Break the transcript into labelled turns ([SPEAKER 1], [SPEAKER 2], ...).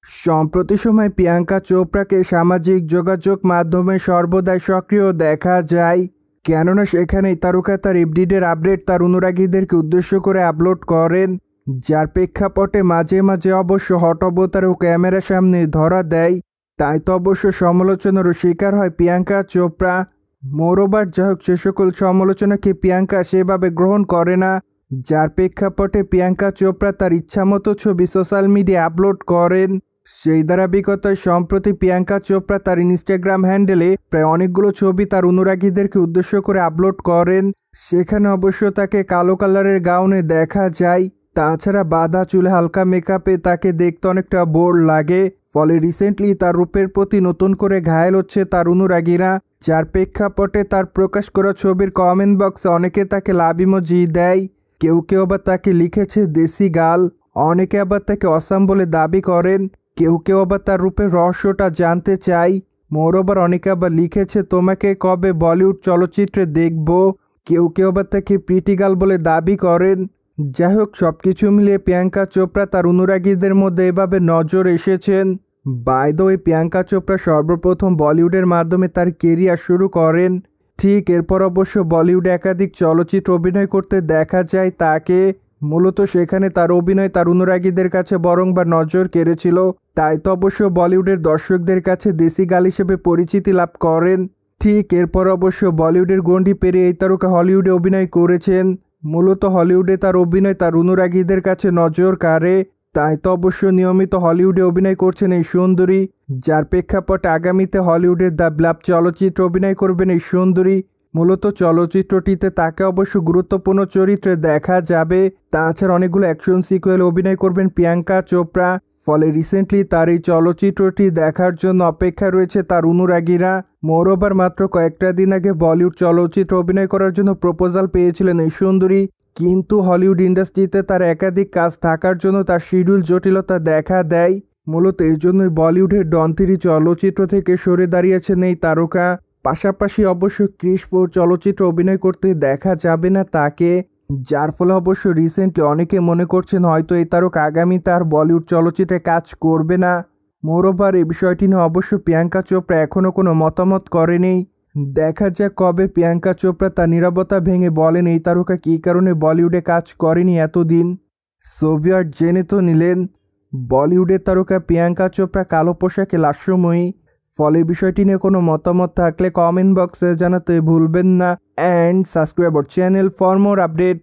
[SPEAKER 1] সম্প্রতি সময়ে প্রিয়াঙ্কা চোপড়াকে সামাজিক যোগাযোগ মাধ্যমে সর্বদাই সক্রিয় দেখা যায়। কেননা সেখানেই তারকা তার এফডিডের আপডেট তার অনুরাগীদেরকে উদ্দেশ্য করে আপলোড করেন, যার প্রেক্ষাপটে মাঝে মাঝে অবশ্য হট অবতারও ক্যামেরার সামনে ধরা দেয়। তাই তো অবশ্য সমালোচনারও শিকার হয় প্রিয়াঙ্কা চোপড়া। মোরওভার যাই হোক, সে সকল সমালোচনাকে প্রিয়াঙ্কা সেভাবে গ্রহণ করে না, যার প্রেক্ষাপটে প্রিয়াঙ্কা চোপড়া তার ইচ্ছামতো ছবি সোশ্যাল মিডিয়া আপলোড করেন। সেই ধারাবাহিকতায় সম্প্রতি প্রিয়াঙ্কা চোপড়া তার ইনস্টাগ্রাম হ্যান্ডেলে প্রায় অনেকগুলো ছবি তার অনুরাগীদেরকে উদ্দেশ্য করে আপলোড করেন। সেখানে অবশ্য তাকে কালো কালারের গাউনে দেখা যায়। তাছাড়া বাঁধা চুলে হালকা মেকআপে তাকে দেখতে অনেকটা বোর লাগে। ফলে রিসেন্টলি তার রূপের প্রতি নতুন করে ঘায়েল হচ্ছে তার অনুরাগীরা, যার প্রেক্ষাপটে তার প্রকাশ করা ছবির কমেন্ট বক্সে অনেকে তাকে লাভ ইমোজি দেয়। কেউ কেউ আবার তাকে লিখেছে দেশি গাল, অনেকে আবার তাকে অসাম বলে দাবি করেন। কেউ কেউ আবার তার রূপের রহস্যটা জানতে চাই। মোরওভার অনেকে আবার লিখেছে তোমাকে কবে বলিউড চলচ্চিত্রে দেখব। কেউ কেউ আবার তাকে প্রিটি গার্ল বলে দাবি করেন। যাই হোক, সবকিছু মিলিয়ে প্রিয়াঙ্কা চোপড়া তার অনুরাগীদের মধ্যে এভাবে নজর এসেছেন। By the way, Priyanka Chopra সর্বপ্রথম বলিউডের মাধ্যমে তার কেরিয়ার শুরু করেন। ঠিক এরপর অবশ্য বলিউডে একাধিক চলচ্চিত্র অভিনয় করতে দেখা যায় তাকে। মূলত সেখানে তার অভিনয় তার অনুরাগীদের কাছে বরংবা নজর কেড়েছিল। তাই তো অবশ্য বলিউডের দর্শকদের কাছে দেশি গাল হিসেবে পরিচিতি লাভ করেন। ঠিক এরপর অবশ্য বলিউডের গণ্ডি পেরিয়ে এই তারকা হলিউডে অভিনয় করেছেন। মূলত হলিউডে তার অভিনয় তার অনুরাগীদের কাছে নজর কাড়ে। তাই তো অবশ্য নিয়মিত হলিউডে অভিনয় করছেন এই সুন্দরী, যার প্রেক্ষাপটে আগামীতে হলিউডের দ্য ব্লাব চলচ্চিত্রে অভিনয় করবেন এই সুন্দরী। মূলত চলচ্চিত্রটিতে তাকে অবশ্য গুরুত্বপূর্ণ চরিত্রে দেখা যাবে। তাছাড়া অনেকগুলো অ্যাকশন সিকুয়েল অভিনয় করবেন প্রিয়াঙ্কা চোপড়া। ফলে রিসেন্টলি তার এই চলচ্চিত্রটি দেখার জন্য অপেক্ষা রয়েছে তার অনুরাগীরা। মোরওভার মাত্র কয়েকটা দিন আগে বলিউড চলচ্চিত্র অভিনয় করার জন্য প্রপোজাল পেয়েছিলেন এই সুন্দরী, কিন্তু হলিউড ইন্ডাস্ট্রিতে তার একাধিক কাজ থাকার জন্য তার শিডিউল জটিলতা দেখা দেয়। মূলত এই জন্যই বলিউডের ডন 3 চলচ্চিত্র থেকে সরে দাঁড়িয়েছেন এই তারকা। পাশাপাশি অবশ্য ক্রিস 4 চলচ্চিত্র অভিনয় করতে দেখা যাবে না তাকে, যার ফলে অবশ্য রিসেন্টলি অনেকে মনে করছেন হয়তো এই তারকা আগামী তার বলিউড চলচ্চিত্রে কাজ করবে না। মোরওভার এই বিষয়টি নিয়ে অবশ্য প্রিয়াঙ্কা চোপড়া এখনও কোনো মতামত করেনি। দেখা যাক কবে প্রিয়াঙ্কা চোপড়া তার নীরবতা ভেঙে বলেন এই তারকা কী কারণে বলিউডে কাজ করেনি এতদিন। সোভিয়েট জেনে তো নিলেন, বলিউডের তারকা প্রিয়াঙ্কা চোপড়া কালো পোশাকে লাস্যময়ী। ফলে বিষয়টি নিয়ে কোনো মতামত থাকলে কমেন্ট বক্সে জানাতে ভুলবেন না। And subscribe our channel for more update.